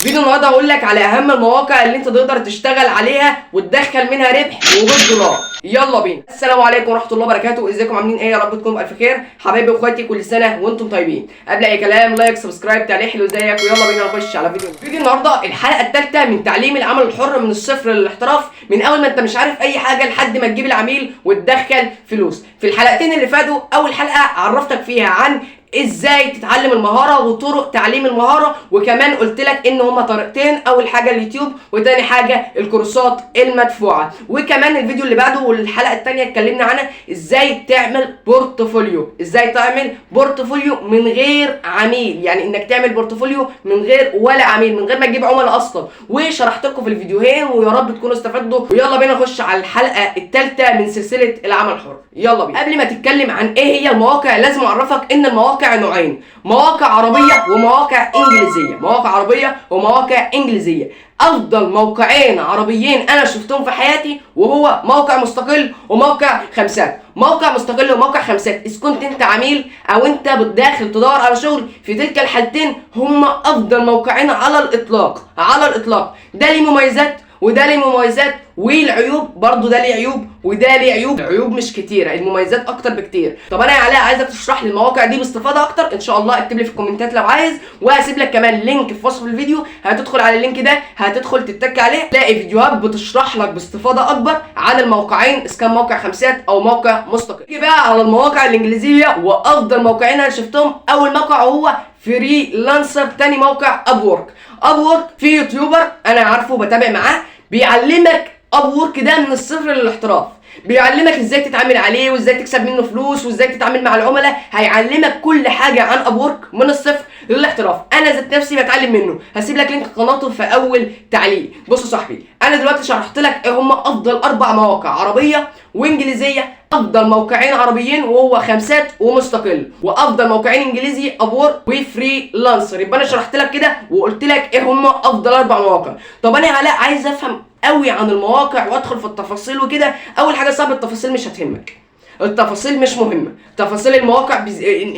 فيديو النهارده هقول لك على اهم المواقع اللي انت تقدر تشتغل عليها وتدخل منها ربح وبالدولار. يلا بينا. السلام عليكم ورحمه الله وبركاته، ازيكم عاملين ايه؟ يا رب تكونوا بالف خير. حبايبي واخواتي كل سنه وانتم طيبين. قبل اي كلام لايك سبسكرايب تعليق حلو زيك، ويلا بينا نخش على فيديو النهارده. الحلقه الثالثه من تعليم العمل الحر من الصفر للاحتراف، من اول ما انت مش عارف اي حاجه لحد ما تجيب العميل وتدخل فلوس. في الحلقتين اللي فاتوا اول حلقه عرفتك فيها عن ازاي تتعلم المهاره وطرق تعليم المهاره، وكمان قلت لك ان هما طريقتين، اول حاجه اليوتيوب وتاني حاجه الكورسات المدفوعه. وكمان الفيديو اللي بعده والحلقه الثانيه اتكلمنا عنها ازاي تعمل بورتفوليو، ازاي تعمل بورتفوليو من غير عميل، يعني انك تعمل بورتفوليو من غير ولا عميل، من غير ما تجيب عملاء اصلا، وشرحت لكم في الفيديوهين ويا رب تكونوا استفدتوا. ويلا بينا نخش على الحلقه الثالثه من سلسله العمل الحر. يلا بينا. قبل ما تتكلم عن ايه هي المواقع لازم اعرفك ان المواقع نوعين، مواقع عربيه ومواقع انجليزيه. مواقع عربيه ومواقع انجليزيه. افضل موقعين عربيين انا شفتهم في حياتي وهو موقع مستقل وموقع خمسات. موقع مستقل وموقع خمسات اذا كنت انت عميل او انت داخل تدور على شغل، في تلك الحالتين هما افضل موقعين على الاطلاق. على الاطلاق. ده ليه مميزات وده ليه مميزات، والعيوب برضو ده ليه عيوب وده ليه عيوب. العيوب مش كتيره، المميزات اكتر بكتير. طب انا يا علاء عايزك تشرح لي المواقع دي باستفاضه اكتر ان شاء الله. اكتب لي في الكومنتات لو عايز، وهسيب لك كمان لينك في وصف الفيديو، هتدخل على اللينك ده هتدخل تتك عليه تلاقي فيديوهات بتشرح لك باستفاضه اكبر عن الموقعين اذا كان موقع خمسات او موقع مستقل. نيجي بقى على المواقع الانجليزيه، وافضل موقعين انا شفتهم اول موقع هو فريلانسر، تاني موقع ابورك. ابورك في يوتيوبر انا عارفه بتابع معاه بيعلمك ابورك ده من الصفر للاحتراف، بيعلمك ازاي تتعامل عليه وازاي تكسب منه فلوس وازاي تتعامل مع العملاء. هيعلمك كل حاجه عن ابورك من الصفر للاحتراف. انا ذات نفسي بتعلم منه، هسيب لك لينك قناته في اول تعليق. بص يا صاحبي، انا دلوقتي شرحت لك ايه هم افضل 4 مواقع عربيه وانجليزيه. افضل موقعين عربيين وهو خمسات ومستقل، وافضل موقعين انجليزي ابورك وفريلانسر. يبقى انا شرحت لك كده وقلت لك ايه هم افضل 4 مواقع. طب انا يا علاء عايز افهم قوي عن المواقع وادخل في التفاصيل وكده. اول حاجه صعب، التفاصيل مش هتهمك، التفاصيل مش مهمه. تفاصيل المواقع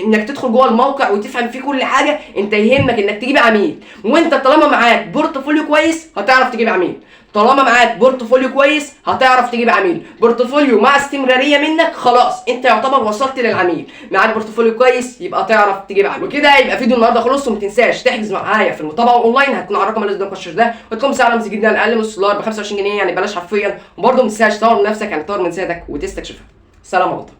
انك تدخل جوه الموقع وتفهم فيه كل حاجه. انت يهمك انك تجيب عميل، وانت طالما معاك بورتفوليو كويس هتعرف تجيب عميل. طالما معاك بورتفوليو كويس هتعرف تجيب عميل. بورتفوليو مع استمراريه منك خلاص انت يعتبر وصلت للعميل. معاك بورتفوليو كويس يبقى تعرف تجيب عميل. وكده يبقى فيديو النهارده خلص. وما تنساش تحجز معايا في المتابعه اونلاين، هتكون على الرقم اللي قدامك الشاشه ده، وتكون سعر رمزي جدا اقل من الدولار ب 25 جنيه، يعني بلاش حرفيا. وبرده ما تنساش تطور من نفسك، يعني تطور من ذاتك وتستكشفها. سلام عليكم.